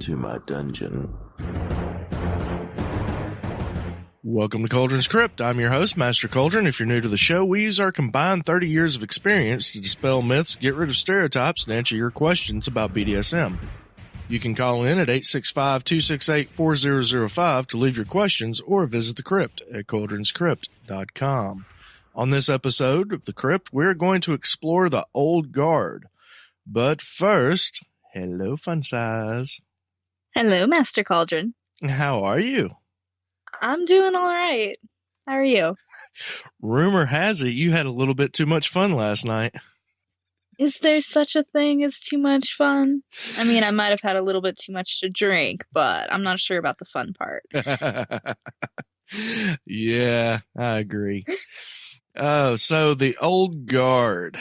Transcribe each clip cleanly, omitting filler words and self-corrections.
to my dungeon. Welcome to Cauldron's Crypt. I'm your host, Master Cauldron. If you're new to the show, we use our combined 30 years of experience to dispel myths, get rid of stereotypes, and answer your questions about BDSM. You can call in at 865-268-4005 to leave your questions or visit the crypt at cauldronscrypt.com. On this episode of The Crypt, we're going to explore the Old Guard. But first, hello, Funsize. Hello, Master Cauldron. How are you? I'm doing all right. How are you? Rumor has it you had a little bit too much fun last night. Is there such a thing as too much fun? I mean, I might have had a little bit too much to drink, but I'm not sure about the fun part. Yeah, I agree. Oh, so the Old Guard.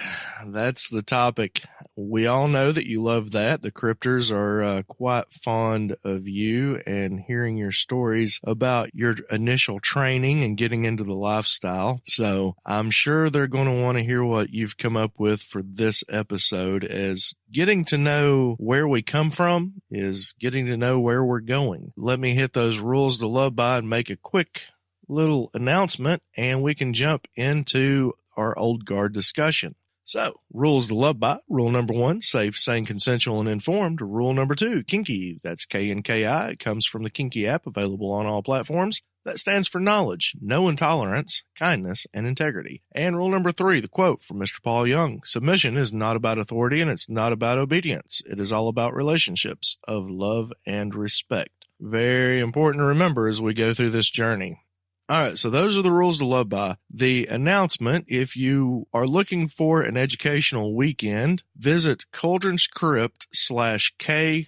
That's the topic. We all know that you love that. The Cryptors are quite fond of you and hearing your stories about your initial training and getting into the lifestyle. So I'm sure they're going to want to hear what you've come up with for this episode, as getting to know where we come from is getting to know where we're going. Let me hit those rules to love by and make a quick little announcement, and we can jump into our Old Guard discussion. So, rules to love by. Rule number 1, safe, sane, consensual, and informed. Rule number 2, kinky. That's KNKI. It comes from the Kinky app, available on all platforms. That stands for knowledge, no intolerance, kindness, and integrity. And rule number 3, the quote from Mr. Paul Young. Submission is not about authority, and it's not about obedience. It is all about relationships of love and respect. Very important to remember as we go through this journey. All right, so those are the rules to love by. The announcement: if you are looking for an educational weekend, visit Cauldron's Crypt /KWI.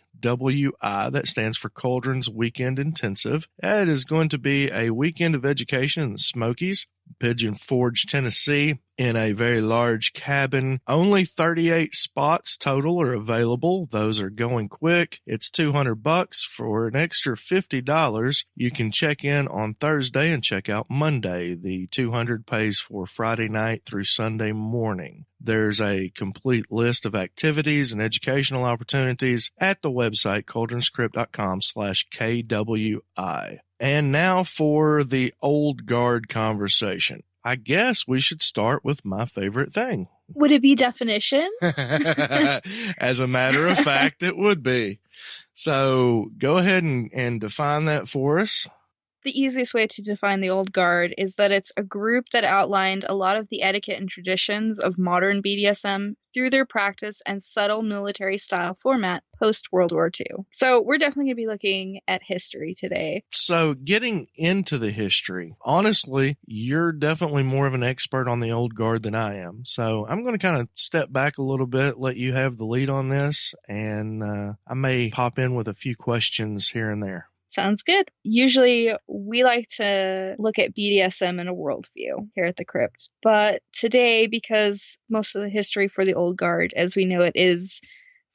That stands for Cauldron's Weekend Intensive. That is going to be a weekend of education in the Smokies, Pigeon Forge, Tennessee, in a very large cabin. Only 38 spots total are available. Those are going quick. It's $200. For an extra $50, you can check in on Thursday and check out Monday. The $200 pays for Friday night through Sunday morning. There's a complete list of activities and educational opportunities at the website cauldronscrypt.com/KWI. And now for the Old Guard conversation. I guess we should start with my favorite thing. Would it be definition? As a matter of fact, it would be. So go ahead and define that for us. The easiest way to define the Old Guard is that it's a group that outlined a lot of the etiquette and traditions of modern BDSM through their practice and subtle military-style format post-World War II. So we're definitely going to be looking at history today. So getting into the history, honestly, you're definitely more of an expert on the Old Guard than I am. So I'm going to kind of step back a little bit, let you have the lead on this, and I may pop in with a few questions here and there. Sounds good. Usually we like to look at BDSM in a worldview here at the Crypt. But today, because most of the history for the Old Guard, as we know it, is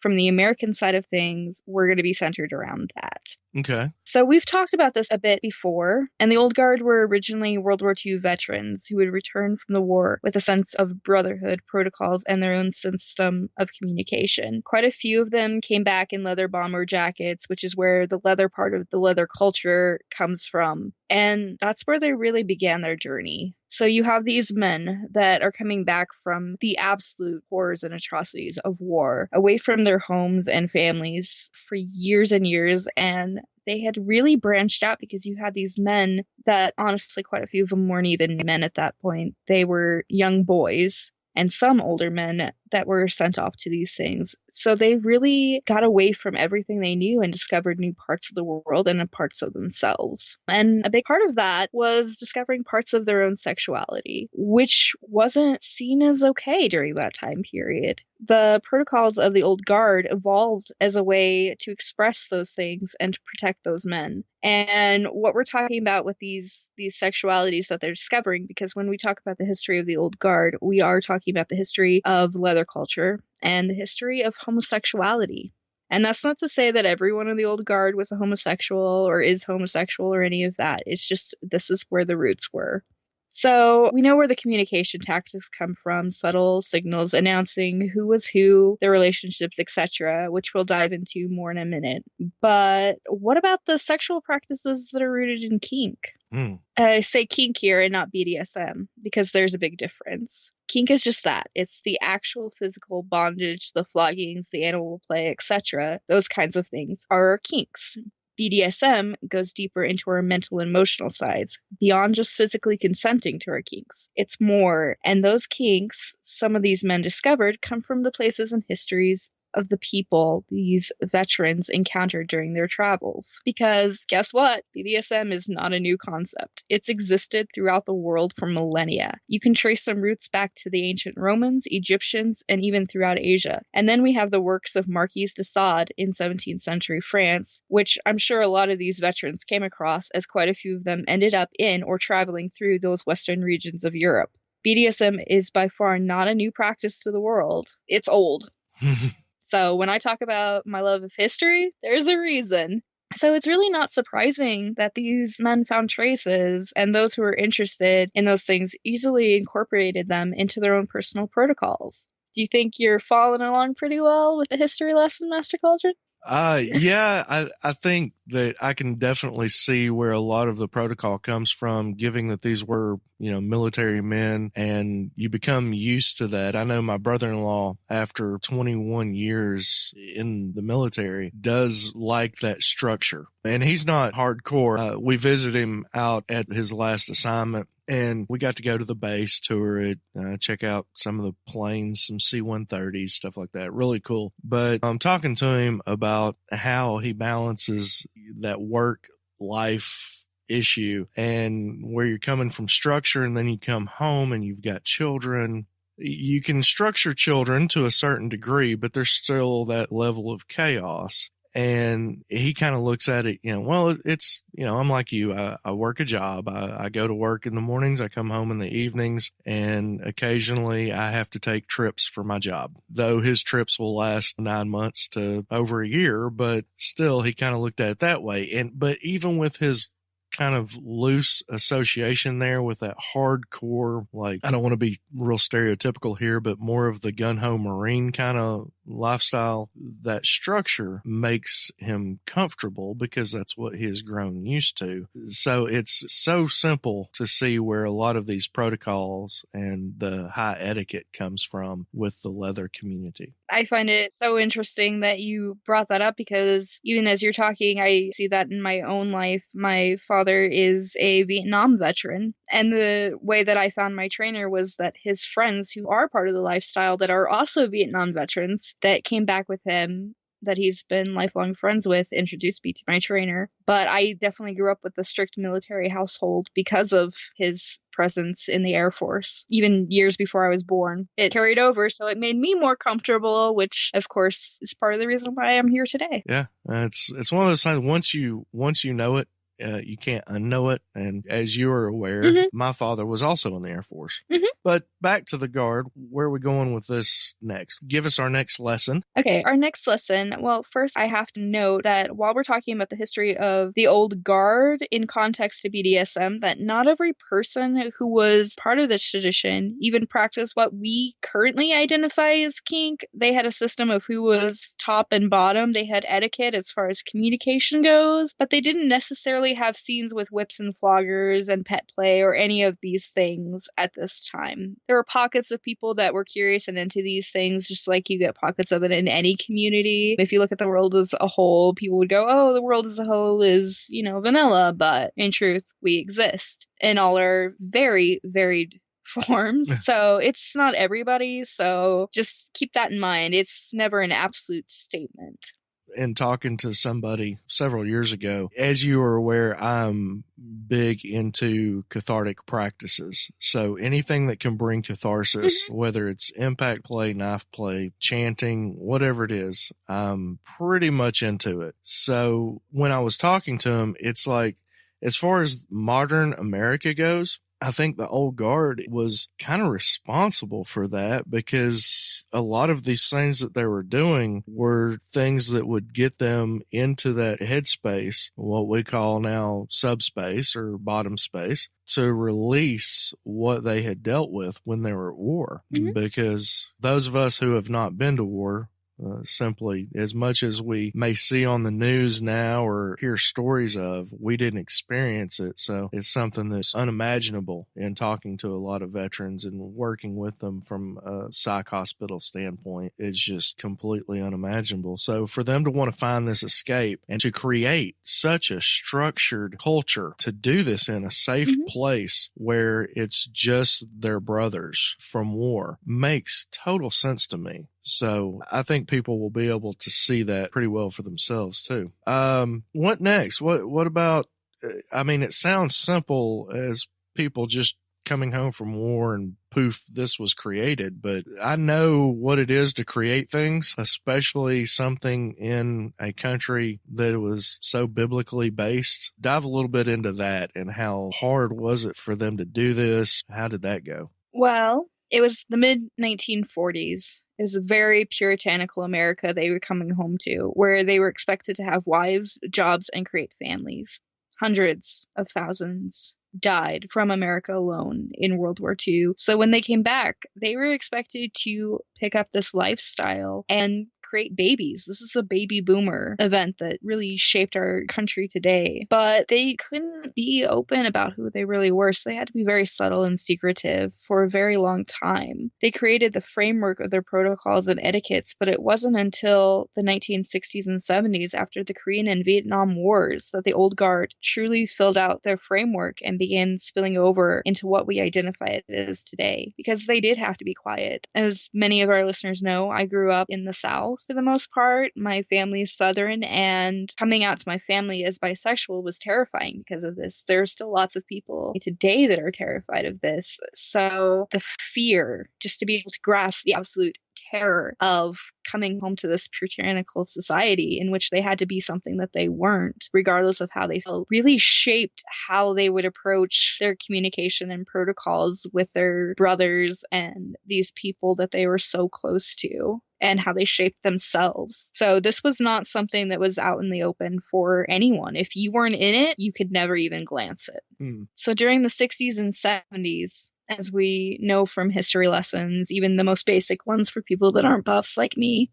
from the American side of things, we're going to be centered around that. Okay. So we've talked about this a bit before, and the Old Guard were originally World War II veterans who would return from the war with a sense of brotherhood, protocols, and their own system of communication. Quite a few of them came back in leather bomber jackets, which is where the leather part of the leather culture comes from. And that's where they really began their journey. So you have these men that are coming back from the absolute horrors and atrocities of war, away from their homes and families for years and years, and they had really branched out because you had these men that, honestly, quite a few of them weren't even men at that point. They were young boys and some older men that were sent off to these things. So they really got away from everything they knew and discovered new parts of the world and parts of themselves. And a big part of that was discovering parts of their own sexuality, which wasn't seen as okay during that time period. The protocols of the Old Guard evolved as a way to express those things and to protect those men. And what we're talking about with these sexualities that they're discovering, because when we talk about the history of the Old Guard, we are talking about the history of leather culture and the history of homosexuality. And that's not to say that everyone in the Old Guard was a homosexual or is homosexual or any of that. It's just this is where the roots were. So we know where the communication tactics come from, subtle signals announcing who was who, their relationships, etc., which we'll dive into more in a minute. But what about the sexual practices that are rooted in kink? I say kink here and not BDSM because there's a big difference. Kink is just that. It's the actual physical bondage, the floggings, the animal play, etc. Those kinds of things are our kinks. BDSM goes deeper into our mental and emotional sides, beyond just physically consenting to our kinks. It's more, and those kinks, some of these men discovered, come from the places and histories of the people these veterans encountered during their travels. Because guess what? BDSM is not a new concept. It's existed throughout the world for millennia. You can trace some roots back to the ancient Romans, Egyptians, and even throughout Asia. And then we have the works of Marquis de Sade in 17th century France, which I'm sure a lot of these veterans came across, as quite a few of them ended up in or traveling through those western regions of Europe. BDSM is by far not a new practice to the world. It's old. So when I talk about my love of history, there's a reason. So it's really not surprising that these men found traces, and those who were interested in those things easily incorporated them into their own personal protocols. Do you think you're following along pretty well with the history lesson, Master Cauldron? Yeah, I think that I can definitely see where a lot of the protocol comes from, given that these were, military men, and you become used to that. I know my brother-in-law, after 21 years in the military, does like that structure. And he's not hardcore. We visited him out at his last assignment, and we got to go to the base, tour it, check out some of the planes, some C-130s, stuff like that. Really cool. But I'm talking to him about how he balances that work-life issue and where you're coming from structure, and then you come home and you've got children. You can structure children to a certain degree, but there's still that level of chaos. And he kind of looks at it, well, it's, I'm like you. I work a job. I go to work in the mornings. I come home in the evenings, and occasionally I have to take trips for my job, though his trips will last 9 months to over a year. But still, he kind of looked at it that way. But even with his kind of loose association there with that hardcore, like, I don't want to be real stereotypical here, but more of the gun-ho Marine kind of lifestyle, that structure makes him comfortable because that's what he has grown used to. So it's so simple to see where a lot of these protocols and the high etiquette comes from with the leather community. I find it so interesting that you brought that up, because even as you're talking, I see that in my own life. My father is a Vietnam veteran, and the way that I found my trainer was that his friends who are part of the lifestyle that are also Vietnam veterans that came back with him, that he's been lifelong friends with, introduced me to my trainer. But I definitely grew up with a strict military household because of his presence in the Air Force, even years before I was born. It carried over, so it made me more comfortable, which of course is part of the reason why I'm here today. Yeah, it's one of those things, once you know it, you can't unknow it. And as you are aware, my father was also in the Air Force. But back to the Guard, where are we going with this next? Give us our next lesson. Okay, our next lesson. Well, first I have to note that while we're talking about the history of the old Guard in context to BDSM, that not every person who was part of this tradition even practiced what we currently identify as kink. They had a system of who was top and bottom. They had etiquette as far as communication goes, but they didn't necessarily have scenes with whips and floggers and pet play or any of these things at this time. There were pockets of people that were curious and into these things, just like you get pockets of it in any community. If you look at the world as a whole, people would go, oh, the world as a whole is, vanilla, but in truth, we exist in all our very varied forms. So it's not everybody. So just keep that in mind. It's never an absolute statement. In talking to somebody several years ago, as you are aware, I'm big into cathartic practices. So anything that can bring catharsis, whether it's impact play, knife play, chanting, whatever it is, I'm pretty much into it. So when I was talking to him, it's like, as far as modern America goes, I think the old guard was kind of responsible for that, because a lot of these things that they were doing were things that would get them into that headspace, what we call now subspace or bottom space, to release what they had dealt with when they were at war. Mhm. Because those of us who have not been to war, simply, as much as we may see on the news now or hear stories of, we didn't experience it. So it's something that's unimaginable in talking to a lot of veterans and working with them from a psych hospital standpoint. It's just completely unimaginable. So for them to want to find this escape and to create such a structured culture to do this in a safe place where it's just their brothers from war makes total sense to me. So I think people will be able to see that pretty well for themselves too. What next? What about, I mean, it sounds simple as people just coming home from war and poof, this was created, but I know what it is to create things, especially something in a country that was so biblically based. Dive a little bit into that, and how hard was it for them to do this? How did that go? Well, it was the mid 1940s. It was a very puritanical America they were coming home to, where they were expected to have wives, jobs, and create families. Hundreds of thousands died from America alone in World War II. So when they came back, they were expected to pick up this lifestyle and create babies. This is a baby boomer event that really shaped our country today. But they couldn't be open about who they really were, so they had to be very subtle and secretive for a very long time. They created the framework of their protocols and etiquettes, but it wasn't until the 1960s and 70s, after the Korean and Vietnam Wars, that the old guard truly filled out their framework and began spilling over into what we identify it as today. Because they did have to be quiet. As many of our listeners know, I grew up in the South for the most part. My family's Southern, and coming out to my family as bisexual was terrifying because of this. There are still lots of people today that are terrified of this. So the fear, just to be able to grasp the absolute terror of coming home to this puritanical society in which they had to be something that they weren't, regardless of how they felt, really shaped how they would approach their communication and protocols with their brothers and these people that they were so close to, and how they shaped themselves. So this was not something that was out in the open for anyone. If you weren't in it, you could never even glance it. So during the 60s and 70s, as we know from history lessons, even the most basic ones for people that aren't buffs like me,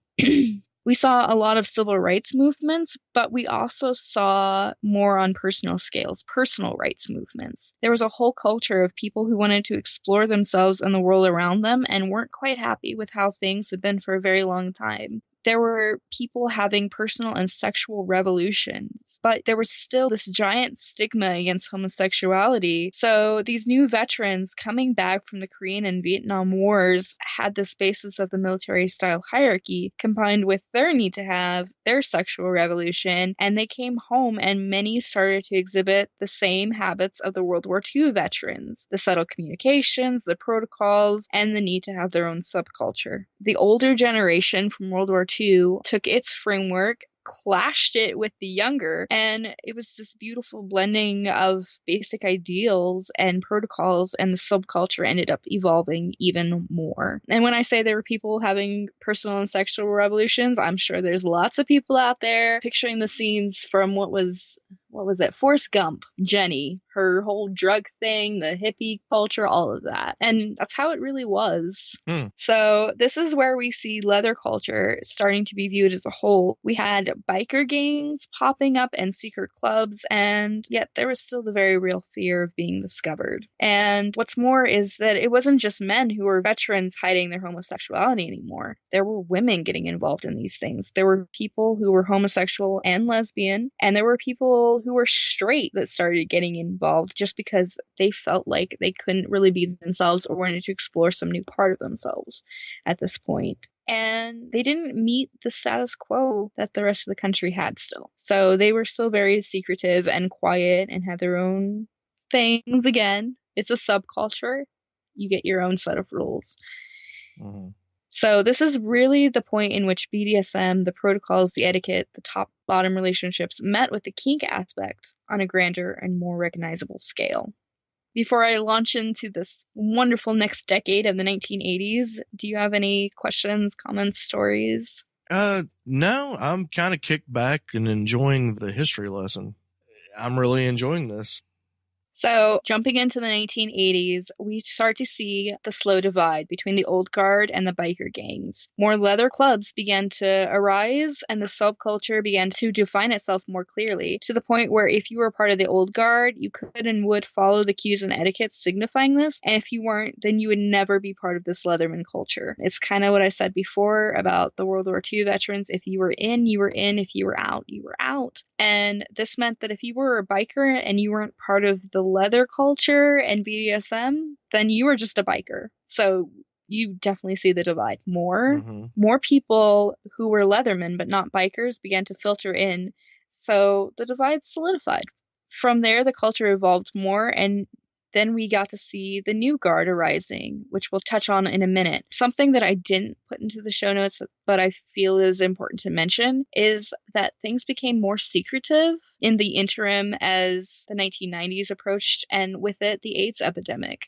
we saw a lot of civil rights movements, but we also saw more on personal scales, personal rights movements. There was a whole culture of people who wanted to explore themselves and the world around them and weren't quite happy with how things had been for a very long time. There were people having personal and sexual revolutions, but there was still this giant stigma against homosexuality. So these new veterans coming back from the Korean and Vietnam Wars had this basis of the military style hierarchy combined with their need to have their sexual revolution, and they came home and many started to exhibit the same habits of the World War II veterans: the subtle communications, the protocols, and the need to have their own subculture. The older generation from World War II took its framework, clashed it with the younger, and it was this beautiful blending of basic ideals and protocols, and the subculture ended up evolving even more. And when I say there were people having personal and sexual revolutions, I'm sure there's lots of people out there picturing the scenes from what was it? Forrest Gump, Jenny, her whole drug thing, the hippie culture, all of that. And that's how it really was. So this is where we see leather culture starting to be viewed as a whole. We had biker gangs popping up and secret clubs, and yet there was still the very real fear of being discovered. And what's more is that it wasn't just men who were veterans hiding their homosexuality anymore. There were women getting involved in these things. There were people who were homosexual and lesbian, and there were people who were straight that started getting involved just because they felt like they couldn't really be themselves or wanted to explore some new part of themselves at this point. And they didn't meet the status quo that the rest of the country had still. So they were still very secretive and quiet and had their own things. Again, it's a subculture. You get your own set of rules. So this is really the point in which BDSM, the protocols, the etiquette, the top-bottom relationships met with the kink aspect on a grander and more recognizable scale. Before I launch into this wonderful next decade of the 1980s, do you have any questions, comments, stories? No, I'm kind of kicked back and enjoying the history lesson. I'm really enjoying this. So, jumping into the 1980s, we start to see the slow divide between the old guard and the biker gangs. More leather clubs began to arise, and the subculture began to define itself more clearly, to the point where if you were part of the old guard, you could and would follow the cues and etiquette signifying this, and if you weren't, then you would never be part of this Leatherman culture. It's kind of what I said before about the World War II veterans. If you were in, you were in. If you were out, you were out. And this meant that if you were a biker and you weren't part of the leather culture and BDSM, then you were just a biker. So you definitely see the divide. More people who were leathermen but not bikers began to filter in. So the divide solidified. From there, the culture evolved more, and then we got to see the new guard arising, which we'll touch on in a minute. Something that I didn't put into the show notes, but I feel is important to mention, is that things became more secretive in the interim as the 1990s approached, and with it, the AIDS epidemic.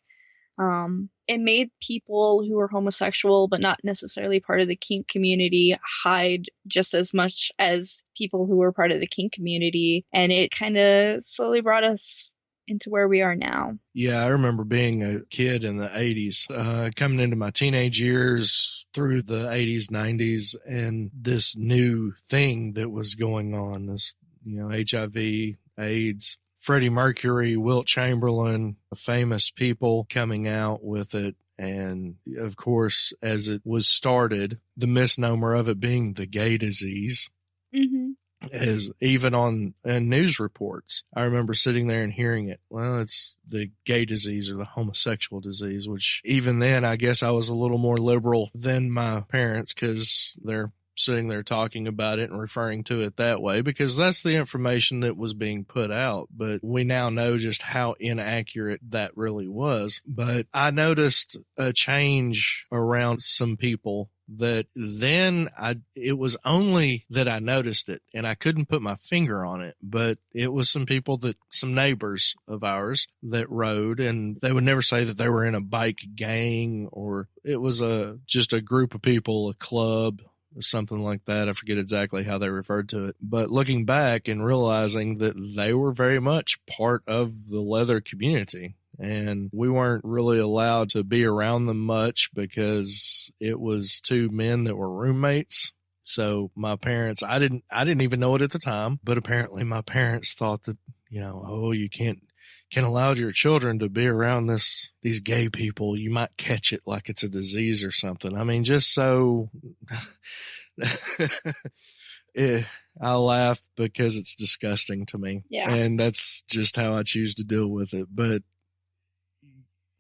It made people who were homosexual but not necessarily part of the kink community hide just as much as people who were part of the kink community, and it kind of slowly brought us into where we are now. Yeah, I remember being a kid in the 80s, coming into my teenage years through the 80s, 90s, and this new thing that was going on, this, HIV, AIDS, Freddie Mercury, Wilt Chamberlain, famous people coming out with it. And of course, as it was started, the misnomer of it being the gay disease. As even on news reports, I remember sitting there and hearing it. Well, it's the gay disease or the homosexual disease, which even then, I guess I was a little more liberal than my parents because they're sitting there talking about it and referring to it that way because that's the information that was being put out. But we now know just how inaccurate that really was. But I noticed a change around some people that then it was only that I noticed it and I couldn't put my finger on it, but it was some neighbors of ours that rode, and they would never say that they were in a bike gang, or it was just a group of people, a club or something like that. I forget exactly how they referred to it, but looking back and realizing that they were very much part of the leather community. And we weren't really allowed to be around them much because it was two men that were roommates. So my parents, I didn't even know it at the time, but apparently my parents thought that, you can't allow your children to be around these gay people. You might catch it like it's a disease or something. I mean, just so I laugh because it's disgusting to me. Yeah. And that's just how I choose to deal with it. But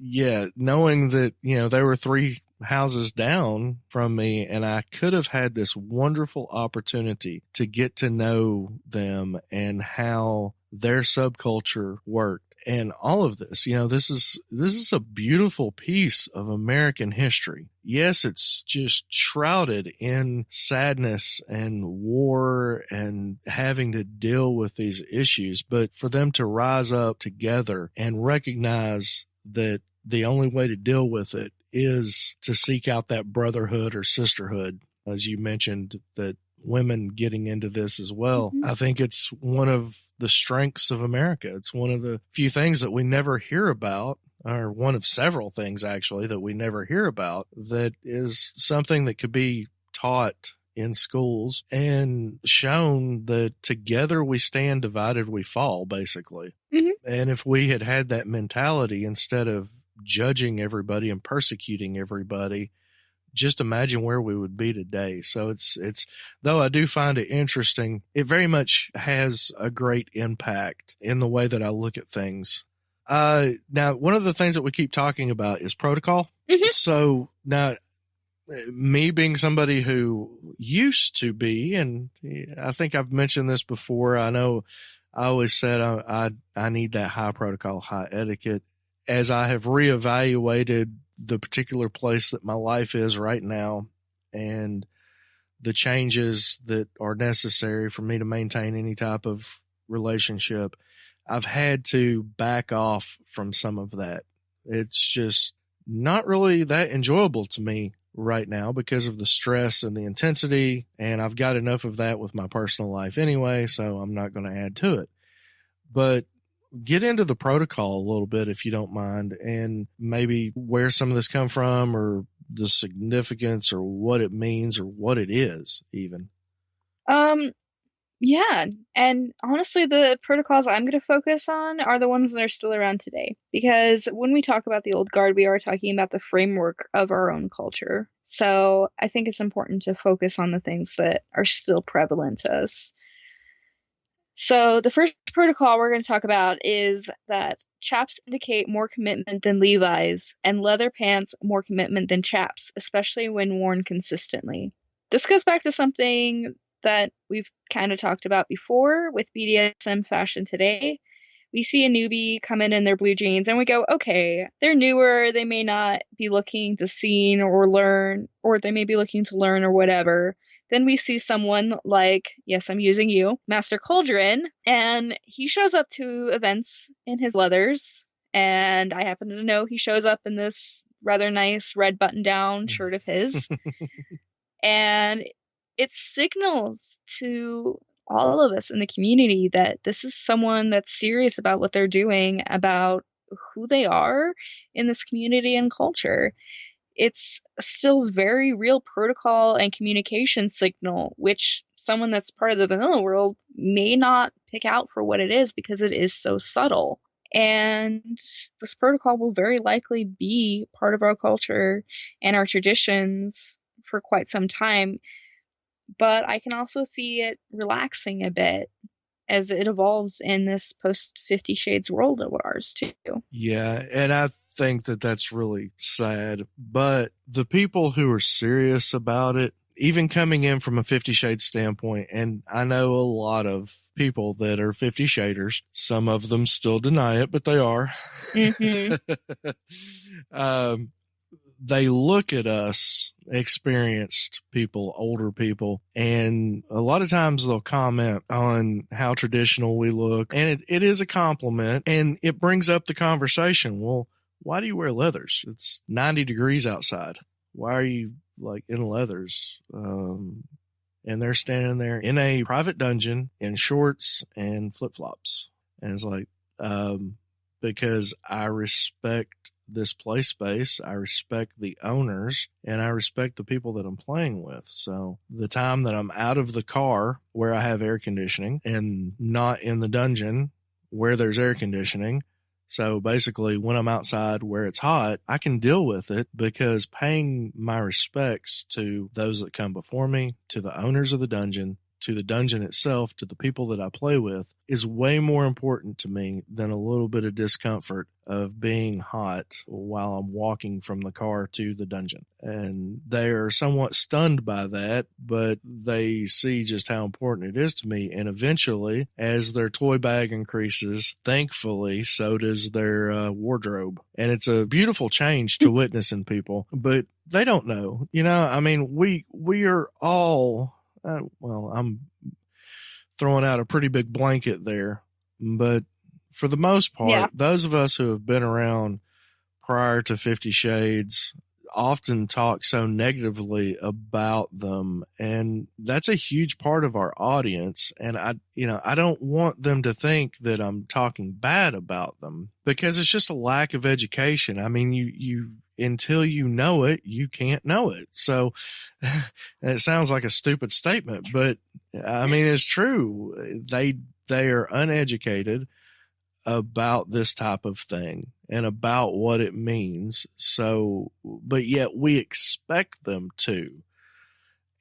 yeah, knowing that, they were 3 houses down from me and I could have had this wonderful opportunity to get to know them and how their subculture worked and all of this. This is a beautiful piece of American history. Yes, it's just shrouded in sadness and war and having to deal with these issues, but for them to rise up together and recognize that the only way to deal with it is to seek out that brotherhood or sisterhood, as you mentioned, that women getting into this as well. I think it's one of the strengths of America. It's one of the few things that we never hear about, or one of several things actually that we never hear about, that is something that could be taught in schools and shown that together we stand, divided we fall, basically. And if we had had that mentality instead of judging everybody and persecuting everybody, just imagine where we would be today. So it's though I do find it interesting, it very much has a great impact in the way that I look at things. Now, one of the things that we keep talking about is protocol. So now, me being somebody who used to be, and I think I've mentioned this before, I know I always said I need that high protocol, high etiquette. As I have reevaluated the particular place that my life is right now and the changes that are necessary for me to maintain any type of relationship, I've had to back off from some of that. It's just not really that enjoyable to me right now because of the stress and the intensity, and I've got enough of that with my personal life anyway, so I'm not going to add to it. But get into the protocol a little bit if you don't mind, and maybe where some of this come from, or the significance, or what it means, or what it is even. Yeah, and honestly, the protocols I'm going to focus on are the ones that are still around today. Because when we talk about the old guard, we are talking about the framework of our own culture. So I think it's important to focus on the things that are still prevalent to us. So the first protocol we're going to talk about is that chaps indicate more commitment than Levi's, and leather pants more commitment than chaps, especially when worn consistently. This goes back to something that we've kind of talked about before with BDSM fashion today. We see a newbie come in their blue jeans and we go, okay, they're newer. They may not be looking to see or learn, or they may be looking to learn or whatever. Then we see someone like, yes, I'm using you, Master Cauldron, and he shows up to events in his leathers. And I happen to know he shows up in this rather nice red button-down shirt of his. And it signals to all of us in the community that this is someone that's serious about what they're doing, about who they are in this community and culture. It's still very real protocol and communication signal, which someone that's part of the vanilla world may not pick out for what it is because it is so subtle. And this protocol will very likely be part of our culture and our traditions for quite some time. But I can also see it relaxing a bit as it evolves in this post 50 Shades world of ours, too. Yeah, and I think that that's really sad. But the people who are serious about it, even coming in from a 50 Shades standpoint, and I know a lot of people that are 50 Shaders, some of them still deny it, but they are. Mm-hmm. They look at us, experienced people, older people, and a lot of times they'll comment on how traditional we look. And it is a compliment, and it brings up the conversation. Well, why do you wear leathers? It's 90 degrees outside. Why are you like in leathers? And they're standing there in a private dungeon in shorts and flip-flops. And it's like, because I respect this play space, I respect the owners, and I respect the people that I'm playing with. So the time that I'm out of the car where I have air conditioning and not in the dungeon where there's air conditioning, so basically when I'm outside where it's hot, I can deal with it because paying my respects to those that come before me, to the owners of the dungeon, to the dungeon itself, to the people that I play with, is way more important to me than a little bit of discomfort of being hot while I'm walking from the car to the dungeon. And they are somewhat stunned by that, but they see just how important it is to me. And eventually, as their toy bag increases, thankfully, so does their wardrobe. And it's a beautiful change to witness in people, but they don't know. You know, I mean, we are all... well, I'm throwing out a pretty big blanket there, but for the most part, those of us who have been around prior to 50 Shades often talk so negatively about them, and that's a huge part of our audience. And I don't want them to think that I'm talking bad about them, because it's just a lack of education. I mean, you until you know it, you can't know it. So it sounds like a stupid statement, but I mean, it's true. They are uneducated about this type of thing and about what it means. So, but yet we expect them to.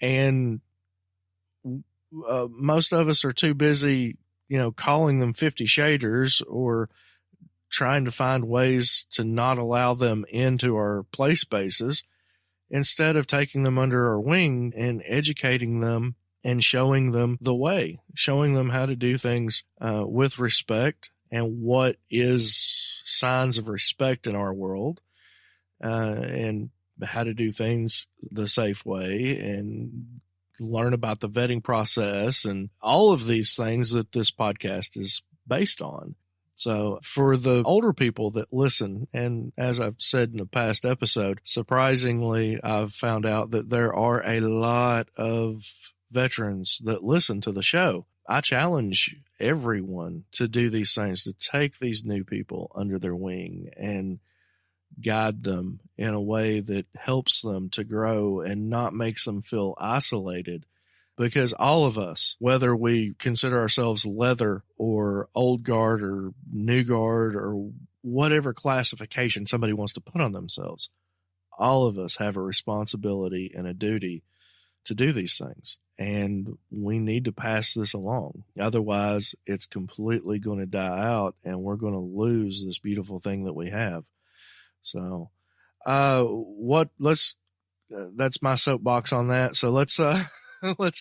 And most of us are too busy, calling them 50 Shaders or trying to find ways to not allow them into our play spaces, instead of taking them under our wing and educating them and showing them the way, showing them how to do things with respect and what is signs of respect in our world, and how to do things the safe way, and learn about the vetting process and all of these things that this podcast is based on. So for the older people that listen, and as I've said in a past episode, surprisingly, I've found out that there are a lot of veterans that listen to the show. I challenge everyone to do these things, to take these new people under their wing and guide them in a way that helps them to grow and not makes them feel isolated. Because all of us, whether we consider ourselves leather or old guard or new guard or whatever classification somebody wants to put on themselves, all of us have a responsibility and a duty to do these things. And we need to pass this along. Otherwise, it's completely going to die out and we're going to lose this beautiful thing that we have. So, that's my soapbox on that. So let's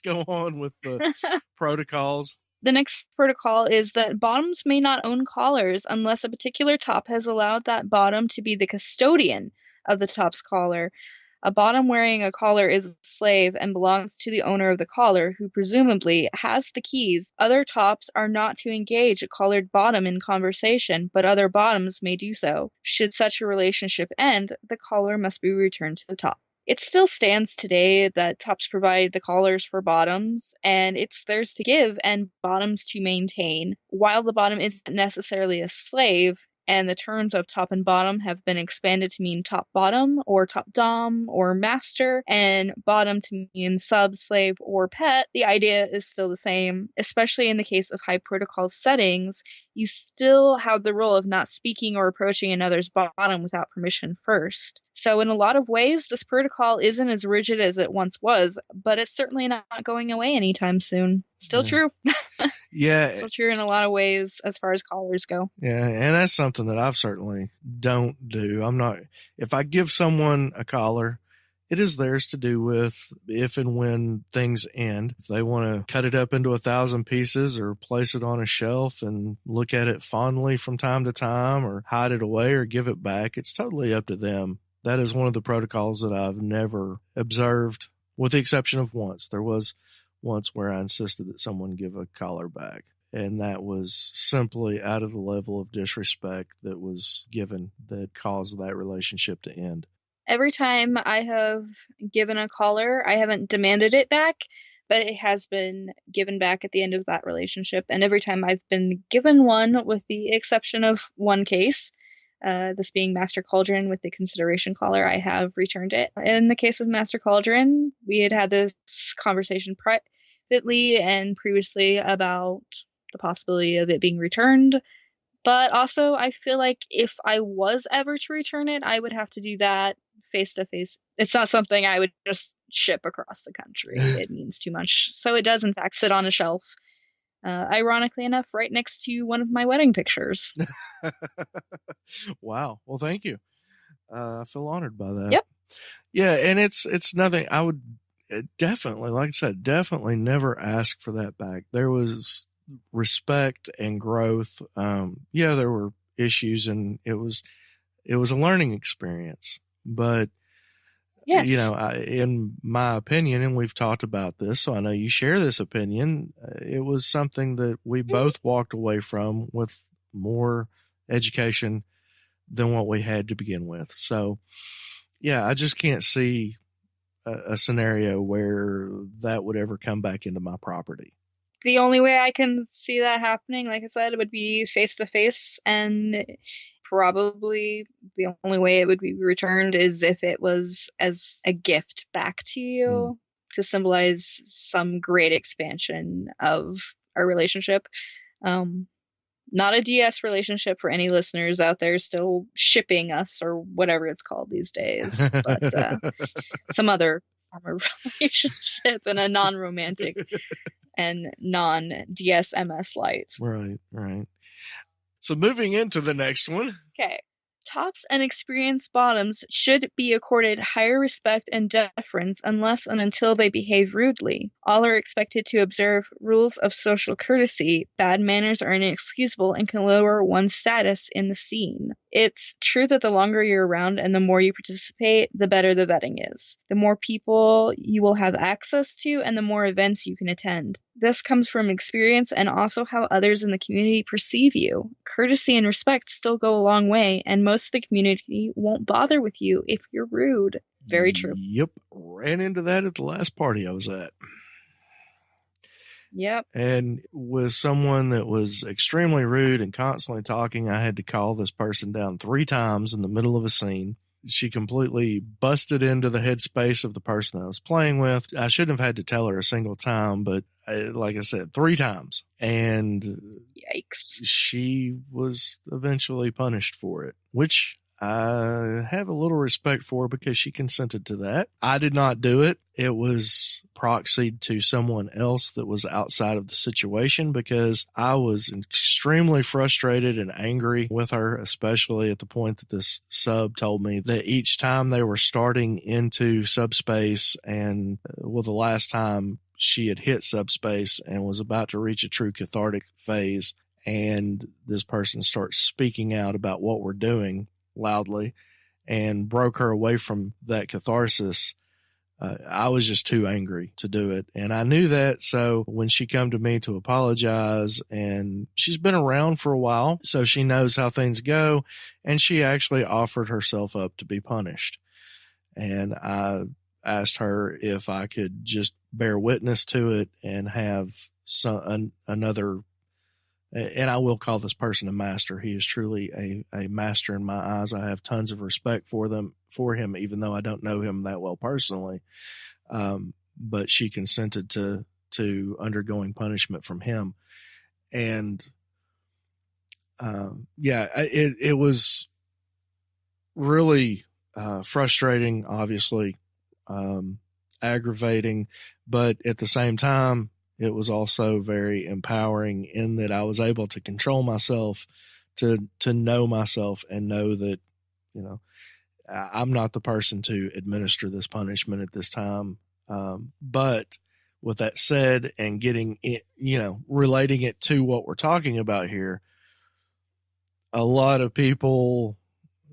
go on with the protocols. The next protocol is that bottoms may not own collars unless a particular top has allowed that bottom to be the custodian of the top's collar. A bottom wearing a collar is a slave and belongs to the owner of the collar, who presumably has the keys. Other tops are not to engage a collared bottom in conversation, but other bottoms may do so. Should such a relationship end, the collar must be returned to the top. It still stands today that tops provide the collars for bottoms, and it's theirs to give and bottoms to maintain. While the bottom isn't necessarily a slave, and the terms of top and bottom have been expanded to mean top bottom or top dom or master, and bottom to mean sub, slave, or pet, the idea is still the same. Especially in the case of high protocol settings, you still have the rule of not speaking or approaching another's bottom without permission first. So in a lot of ways, this protocol isn't as rigid as it once was, but it's certainly not going away anytime soon. Still true. Yeah. Still true in a lot of ways as far as collars go. Yeah, and that's something that I've certainly don't do. If I give someone a collar, it is theirs to do with if and when things end. If they want to cut it up into 1,000 pieces or place it on a shelf and look at it fondly from time to time or hide it away or give it back, it's totally up to them. That is one of the protocols that I've never observed, with the exception of once. There was once where I insisted that someone give a collar back. And that was simply out of the level of disrespect that was given that caused that relationship to end. Every time I have given a collar, I haven't demanded it back, but it has been given back at the end of that relationship. And every time I've been given one, with the exception of one case, this being Master Cauldron with the consideration collar, I have returned it. In the case of Master Cauldron, we had this conversation privately and previously about the possibility of it being returned. But also, I feel like if I was ever to return it, I would have to do that face to face. It's not something I would just ship across the country. It means too much. So it does, in fact, sit on a shelf. Ironically enough, right next to one of my wedding pictures. Wow. Well, thank you. I feel honored by that. Yep. Yeah, and it's nothing. I would definitely, like I said, definitely never ask for that back. There was respect and growth. Yeah, there were issues, and it was a learning experience. But yes, in my opinion, and we've talked about this, so I know you share this opinion. It was something that we both walked away from with more education than what we had to begin with. So, yeah, I just can't see a scenario where that would ever come back into my property. The only way I can see that happening, like I said, it would be face to face, and probably the only way it would be returned is if it was as a gift back to you to symbolize some great expansion of our relationship. Not a DS relationship for any listeners out there still shipping us or whatever it's called these days, but some other form of relationship and a non-romantic and non-DSMS light. Right. So moving into the next one. Okay. Tops and experienced bottoms should be accorded higher respect and deference unless and until they behave rudely. All are expected to observe rules of social courtesy. Bad manners are inexcusable and can lower one's status in the scene. It's true that the longer you're around and the more you participate, the better the vetting is. The more people you will have access to and the more events you can attend. This comes from experience and also how others in the community perceive you. Courtesy and respect still go a long way, and most of the community won't bother with you if you're rude. Very true. Yep. Ran into that at the last party I was at. Yep. And with someone that was extremely rude and constantly talking, I had to call this person down 3 times in the middle of a scene. She completely busted into the headspace of the person that I was playing with. I shouldn't have had to tell her a single time, but like I said, 3 times. And yikes, she was eventually punished for it, which I have a little respect for because she consented to that. I did not do it. It was proxied to someone else that was outside of the situation because I was extremely frustrated and angry with her, especially at the point that this sub told me that each time they were starting into subspace and the last time she had hit subspace and was about to reach a true cathartic phase, and this person starts speaking out about what we're doing loudly and broke her away from that catharsis. I was just too angry to do it. And I knew that. So when she come to me to apologize, and she's been around for a while, so she knows how things go. And she actually offered herself up to be punished. And I asked her if I could just bear witness to it and have another. And I will call this person a master. He is truly a master in my eyes. I have tons of respect for him, even though I don't know him that well personally. But she consented to undergoing punishment from him. And, it was really, frustrating, obviously, aggravating, but at the same time, it was also very empowering in that I was able to control myself, to know myself and know that, I'm not the person to administer this punishment at this time. But with that said, and getting it, relating it to what we're talking about here, a lot of people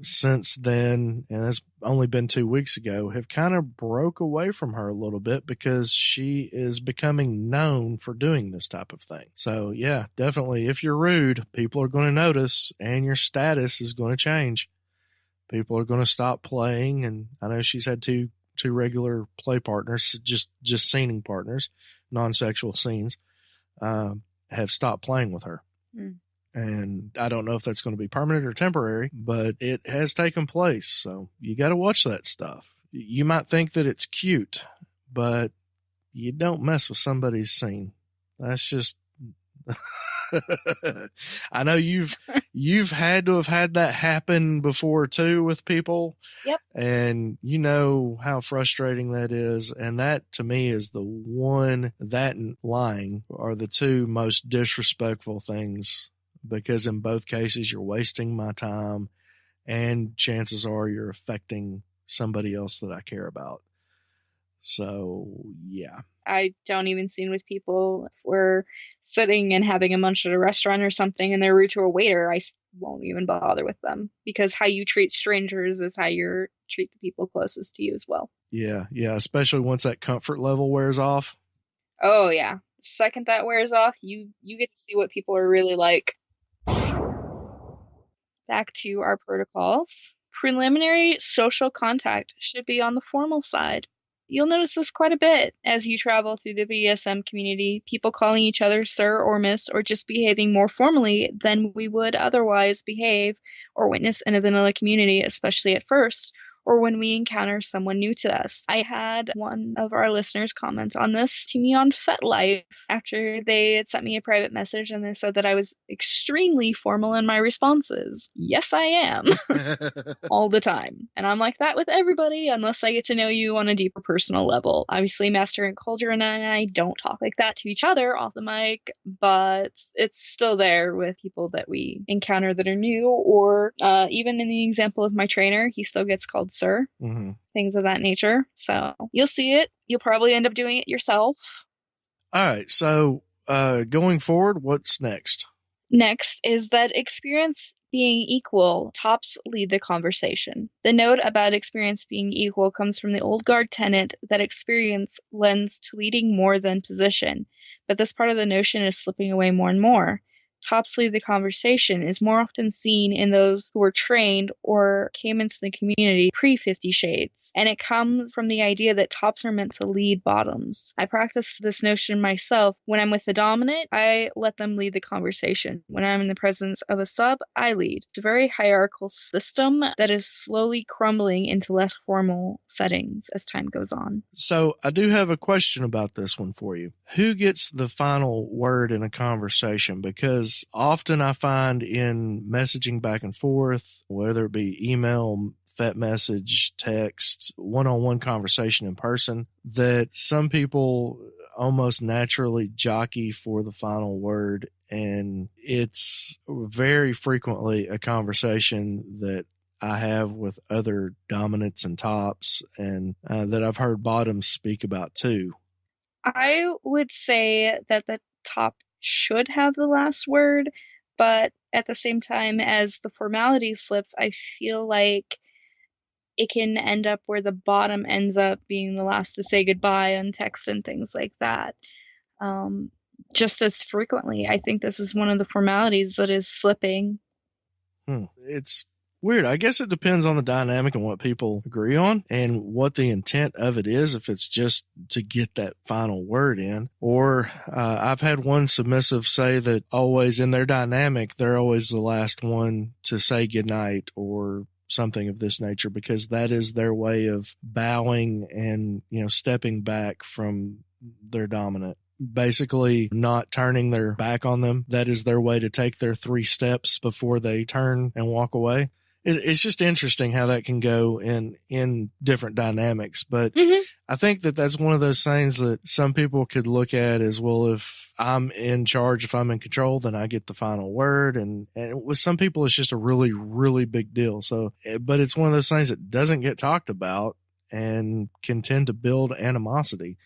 since then, and it's only been 2 weeks ago, have kind of broke away from her a little bit because she is becoming known for doing this type of thing. So yeah, definitely, if you're rude, people are going to notice and your status is going to change. People are going to stop playing. And I know she's had two regular play partners, just scening partners, non-sexual scenes, have stopped playing with her. And I don't know if that's going to be permanent or temporary, but it has taken place. So you got to watch that stuff. You might think that it's cute, but you don't mess with somebody's scene. That's just, I know you've had to have had that happen before too with people. Yep. And you know how frustrating that is. And that to me is that and lying are the 2 most disrespectful things. Because in both cases, you're wasting my time and chances are you're affecting somebody else that I care about. So, yeah. I don't even scene with people. If we're sitting and having a lunch at a restaurant or something and they're rude to a waiter, I won't even bother with them because how you treat strangers is how you treat the people closest to you as well. Yeah, especially once that comfort level wears off. Oh, yeah. The second that wears off, you get to see what people are really like. Back to our protocols. Preliminary social contact should be on the formal side. You'll notice this quite a bit as you travel through the BDSM community, people calling each other sir or miss or just behaving more formally than we would otherwise behave or witness in a vanilla community, especially at first, or when we encounter someone new to us. I had one of our listeners comment on this to me on FetLife after they had sent me a private message and they said that I was extremely formal in my responses. Yes, I am. All the time. And I'm like that with everybody unless I get to know you on a deeper personal level. Obviously, Master and Cauldron and I don't talk like that to each other off the mic, but it's still there with people that we encounter that are new, or even in the example of my trainer, he still gets called sir. Mm-hmm. Things of that nature. So you'll see it. You'll probably end up doing it yourself. All right. So going forward, what's next? Next is that experience being equal, tops lead the conversation. The note about experience being equal comes from the old guard tenet that experience lends to leading more than position, but this part of the notion is slipping away more and more. Tops lead the conversation is more often seen in those who were trained or came into the community pre 50 Shades, and it comes from the idea that tops are meant to lead bottoms. I practice this notion myself. When I'm with the dominant, I let them lead the conversation. When I'm in the presence of a sub, I lead. It's a very hierarchical system that is slowly crumbling into less formal settings as time goes on. So I do have a question about this one for you. Who gets the final word in a conversation? Because often I find in messaging back and forth, whether it be email, fet message, text, one-on-one conversation in person, that some people almost naturally jockey for the final word. And it's very frequently a conversation that I have with other dominants and tops, and that I've heard bottoms speak about too. I would say that the top should have the last word, but at the same time as the formality slips, I feel like it can end up where the bottom ends up being the last to say goodbye on text and things like that. Just as frequently, I think this is one of the formalities that is slipping. It's weird. I guess it depends on the dynamic and what people agree on and what the intent of it is. If it's just to get that final word in, or I've had one submissive say that always in their dynamic, they're always the last one to say goodnight or something of this nature, because that is their way of bowing and, stepping back from their dominant. Basically not turning their back on them. That is their way to take their 3 steps before they turn and walk away. It's just interesting how that can go in different dynamics. But I think that that's one of those things that some people could look at as, well, if I'm in charge, if I'm in control, then I get the final word. And with some people, it's just a really, really big deal. So, but it's one of those things that doesn't get talked about and can tend to build animosity.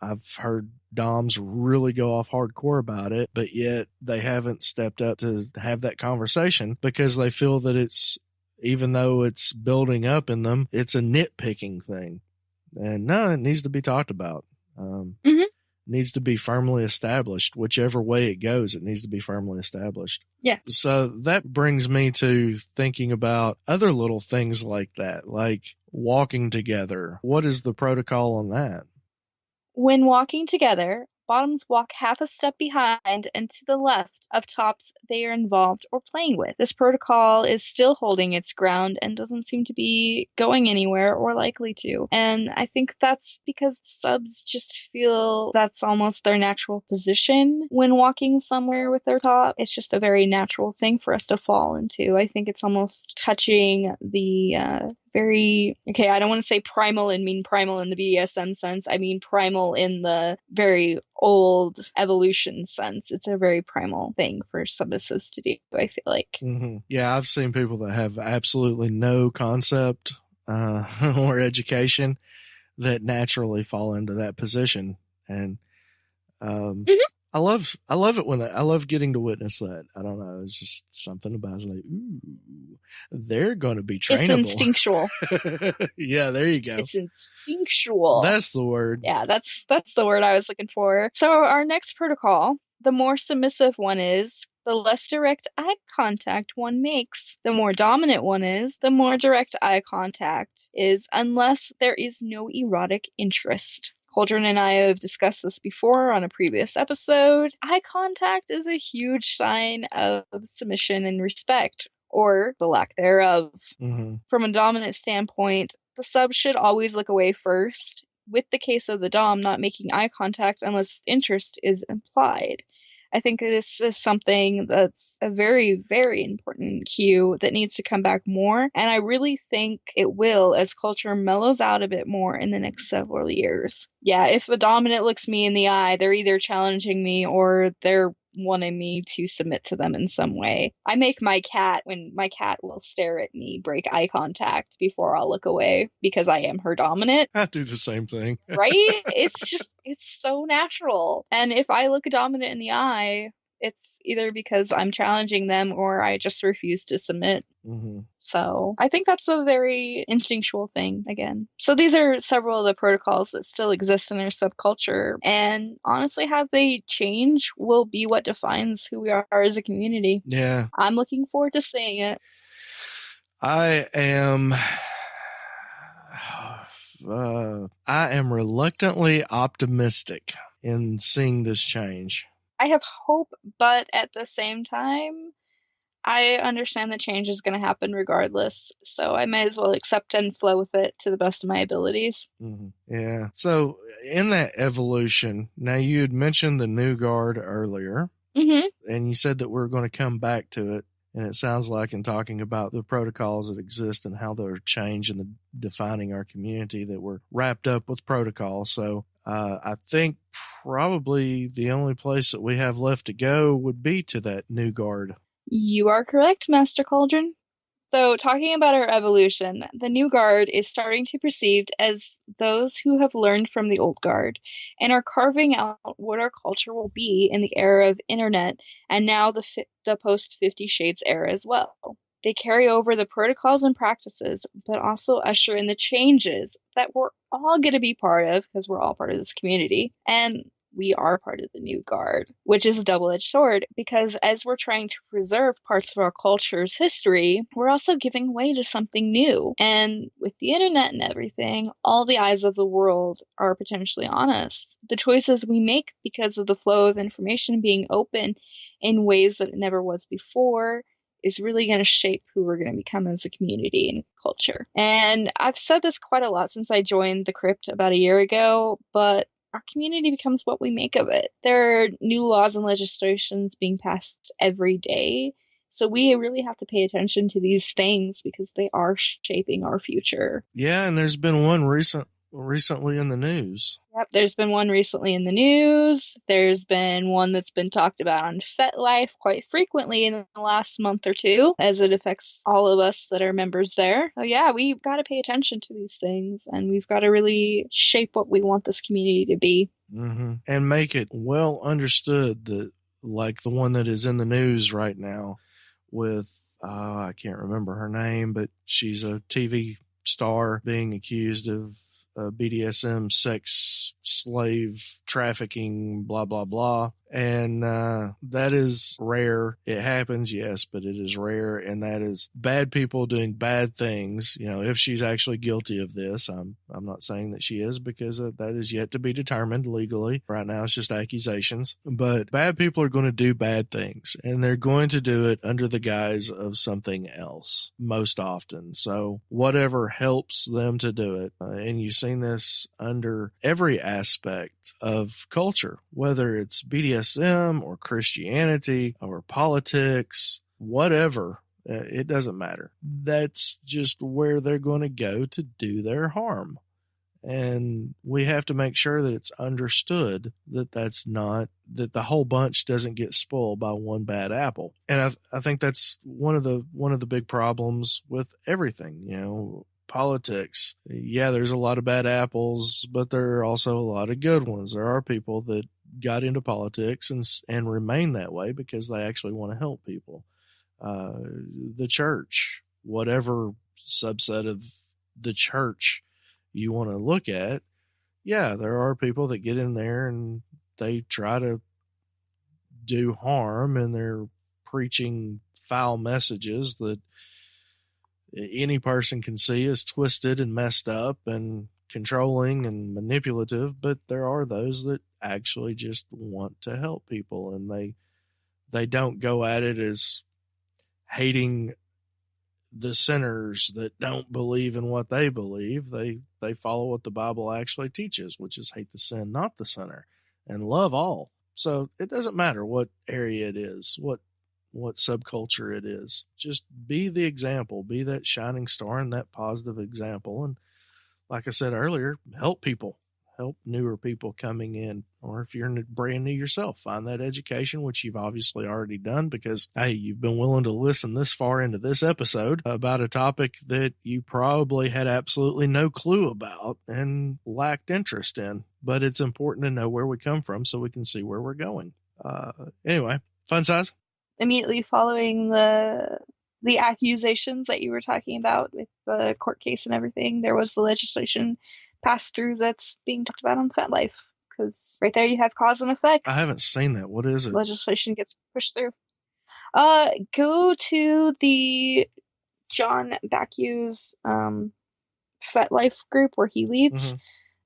I've heard doms really go off hardcore about it, but yet they haven't stepped up to have that conversation because they feel that it's, even though it's building up in them, it's a nitpicking thing. And no, it needs to be talked about. Needs to be firmly established. Whichever way it goes, it needs to be firmly established. Yeah. So that brings me to thinking about other little things like that, like walking together. What is the protocol on that? When walking together, bottoms walk half a step behind and to the left of tops they are involved or playing with. This protocol is still holding its ground and doesn't seem to be going anywhere or likely to. And I think that's because subs just feel that's almost their natural position when walking somewhere with their top. It's just a very natural thing for us to fall into. I think it's almost touching the I don't want to say primal and mean primal in the BDSM sense. I mean primal in the very old evolution sense. It's a very primal thing for submissives to do, I feel like. Yeah, I've seen people that have absolutely no concept or education that naturally fall into that position. And I love it when I love getting to witness that. I don't know. It's just something about it. Like, ooh, they're going to be trainable. It's instinctual. Yeah, there you go. It's instinctual. That's the word. Yeah, that's the word I was looking for. So our next protocol, the more submissive one is, the less direct eye contact one makes. The more dominant one is, the more direct eye contact is, unless there is no erotic interest. Cauldron and I have discussed this before on a previous episode. Eye contact is a huge sign of submission and respect, or the lack thereof. From a dominant standpoint, the sub should always look away first, with the case of the dom not making eye contact unless interest is implied. I think this is something that's a very, very important cue that needs to come back more. And I really think it will as culture mellows out a bit more in the next several years. Yeah, if a dominant looks me in the eye, they're either challenging me or they're wanting me to submit to them in some way. I make my cat, when my cat will stare at me, break eye contact before I'll look away because I am her dominant. I do the same thing. Right? It's so natural. And if I look a dominant in the eye, it's either because I'm challenging them or I just refuse to submit. Mm-hmm. So I think that's a very instinctual thing again. So these are several of the protocols that still exist in their subculture. And honestly, how they change will be what defines who we are as a community. Yeah. I'm looking forward to seeing it. I am reluctantly optimistic in seeing this change. I have hope, but at the same time, I understand that change is going to happen regardless, so I may as well accept and flow with it to the best of my abilities. Mm-hmm. Yeah. So in that evolution, now you had mentioned the new guard earlier, and you said that we're going to come back to it. And it sounds like in talking about the protocols that exist and how they're changing and defining our community that we're wrapped up with protocol. So I think probably the only place that we have left to go would be to that new guard. You are correct, Master Cauldron. So, talking about our evolution, the new guard is starting to be perceived as those who have learned from the old guard and are carving out what our culture will be in the era of internet and now the post 50 Shades era as well. They carry over the protocols and practices, but also usher in the changes that we're all going to be part of because we're all part of this community. And we are part of the new guard, which is a double-edged sword because as we're trying to preserve parts of our culture's history, we're also giving way to something new. And with the internet and everything, all the eyes of the world are potentially on us. The choices we make because of the flow of information being open in ways that it never was before is really going to shape who we're going to become as a community and culture. And I've said this quite a lot since I joined the crypt about a year ago, but our community becomes what we make of it. There are new laws and legislations being passed every day. So we really have to pay attention to these things because they are shaping our future. Yeah, and there's been one recently in the news. Yep, there's been one recently in the news. There's been one that's been talked about on FetLife quite frequently in the last month or two, as it affects all of us that are members there. So yeah, we've got to pay attention to these things, and we've got to really shape what we want this community to be. Mm-hmm. And make it well understood that, like the one that is in the news right now with, I can't remember her name, but she's a TV star being accused of BDSM, sex, slave trafficking, blah, blah, blah. And that is rare. It happens, yes, but it is rare. And that is bad people doing bad things. You know, if she's actually guilty of this, I'm not saying that she is because that is yet to be determined legally. Right now, it's just accusations. But bad people are going to do bad things, and they're going to do it under the guise of something else most often. So whatever helps them to do it, and you've seen this under every aspect of culture, whether it's BDSM or Christianity or politics, whatever, it doesn't matter. That's just where they're going to go to do their harm. And we have to make sure that it's understood that that's not, that the whole bunch doesn't get spoiled by one bad apple. And I think that's one of the big problems with everything, you know. Politics. Yeah, there's a lot of bad apples, but there are also a lot of good ones. There are people that got into politics and remain that way because they actually want to help people. The church, whatever subset of the church you want to look at, yeah, there are people that get in there and they try to do harm, and they're preaching foul messages that any person can see is twisted and messed up and controlling and manipulative, but there are those that actually just want to help people, and they don't go at it as hating the sinners that don't believe in what they believe. They follow what the Bible actually teaches, which is hate the sin, not the sinner, and love all. So it doesn't matter what area it is, what subculture it is. Just be the example, be that shining star and that positive example. And like I said earlier, help people, help newer people coming in. Or if you're brand new yourself, find that education, which you've obviously already done because, hey, you've been willing to listen this far into this episode about a topic that you probably had absolutely no clue about and lacked interest in. But it's important to know where we come from so we can see where we're going. Anyway, Funsize? Immediately following the accusations that you were talking about with the court case and everything, there was the legislation passed through that's being talked about on FetLife. Because right there you have cause and effect. I haven't seen that. What is it? Legislation gets pushed through. Go to the John Bacchus FetLife group where he leads.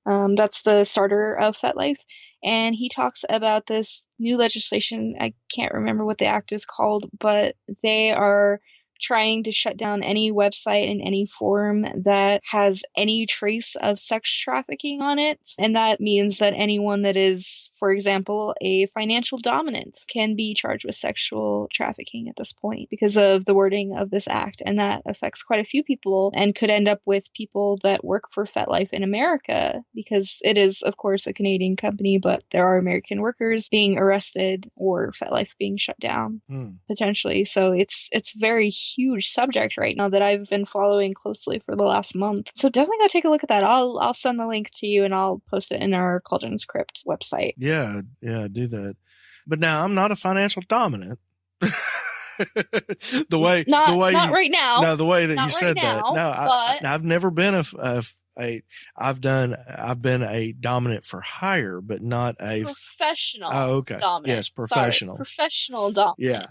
That's the starter of FetLife. And he talks about this new legislation. I can't remember what the act is called, but they are trying to shut down any website and any forum that has any trace of sex trafficking on it. And that means that anyone that is, for example, a financial dominant can be charged with sexual trafficking at this point because of the wording of this act. And that affects quite a few people and could end up with people that work for FetLife in America, because it is, of course, a Canadian company, but there are American workers being arrested or FetLife being shut down potentially. So it's very huge subject right now that I've been following closely for the last month. So definitely go take a look at that. I'll send the link to you and I'll post it in our Cauldron's Crypt website. Yeah, do that. But now I'm not a financial dominant. the way right now. No, the way that you said now, that. No, I've never been I've been a dominant for hire, but not a professional. Okay. Dominant. Yes, professional. Sorry, professional dominant. Yeah.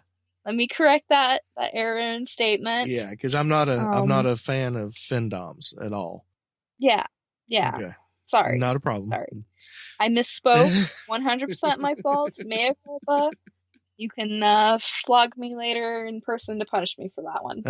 Let me correct that error in statement. Yeah, because I'm not a fan of findoms at all. Yeah. Okay. Sorry. Not a problem. Sorry. I misspoke. 100% my fault. Mea culpa. You can flog me later in person to punish me for that one.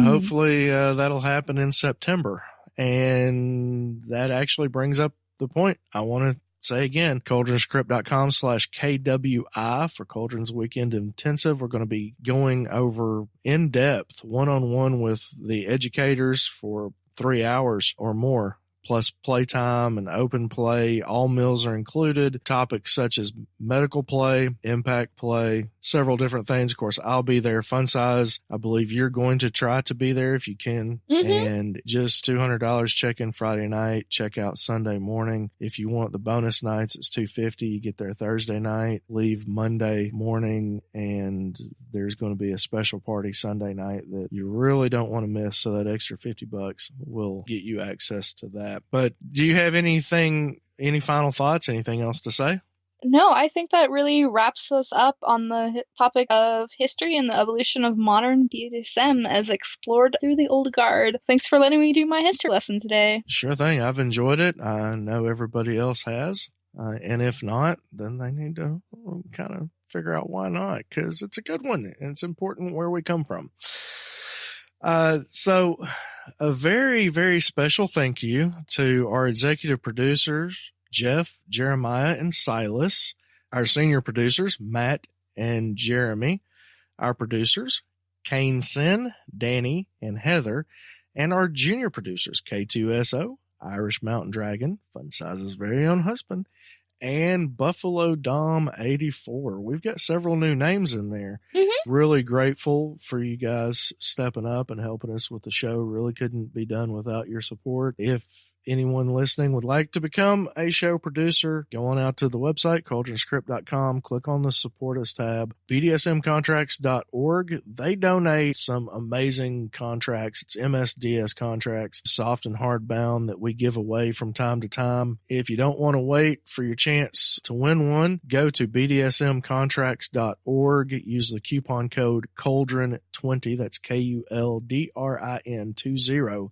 Hopefully that'll happen in September. And that actually brings up the point I want to say again, cauldronscrypt.com/KWI for Cauldron's Weekend Intensive. We're going to be going over in depth, one-on-one with the educators for 3 hours or more, plus playtime and open play. All meals are included. Topics such as medical play, impact play, several different things. Of course, I'll be there. Funsize, I believe you're going to try to be there if you can. And just $200 check-in Friday night, check out Sunday morning. If you want the bonus nights, it's $250. You get there Thursday night, leave Monday morning, and there's going to be a special party Sunday night that you really don't want to miss. So that extra $50 will get you access to that. But do you have any final thoughts, anything else to say? No, I think that really wraps us up on the topic of history and the evolution of modern BDSM as explored through the old guard. Thanks for letting me do my history lesson today. Sure thing. I've enjoyed it. I know everybody else has. And if not, then they need to kind of figure out why not, because it's a good one and it's important where we come from. So a very, very special thank you to our executive producers, Jeff, Jeremiah, and Silas, our senior producers, Matt and Jeremy, our producers, Kane Sin, Danny, and Heather, and our junior producers, K2SO, Irish Mountain Dragon, Funsize's very own husband, and Buffalo Dom 84. We've got several new names in there. Really grateful for you guys stepping up and helping us with the show. Really couldn't be done without your support. If anyone listening would like to become a show producer, go on out to the website, cauldronscrypt.com, click on the Support Us tab, BDSMcontracts.org. They donate some amazing contracts. It's MSDS contracts, soft and hardbound, that we give away from time to time. If you don't want to wait for your chance to win one, go to BDSMcontracts.org, use the coupon code Cauldron20, that's KULDRIN20,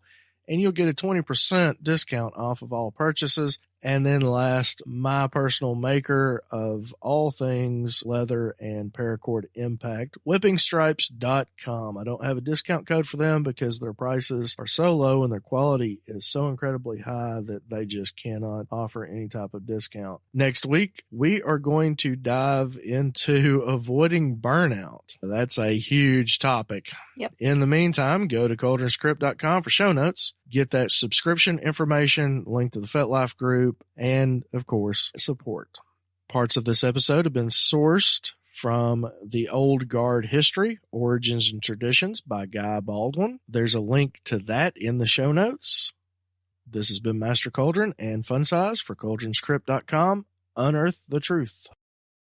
and you'll get a 20% discount off of all purchases. And then last, my personal maker of all things leather and paracord impact, whippingstripes.com. I don't have a discount code for them because their prices are so low and their quality is so incredibly high that they just cannot offer any type of discount. Next week, we are going to dive into avoiding burnout. That's a huge topic. Yep. In the meantime, go to cauldronscrypt.com for show notes. Get that subscription information, link to the FetLife group, and, of course, support. Parts of this episode have been sourced from The Old Guard History, Origins and Traditions by Guy Baldwin. There's a link to that in the show notes. This has been Master Cauldron and Funsize for cauldronscrypt.com. Unearth the truth.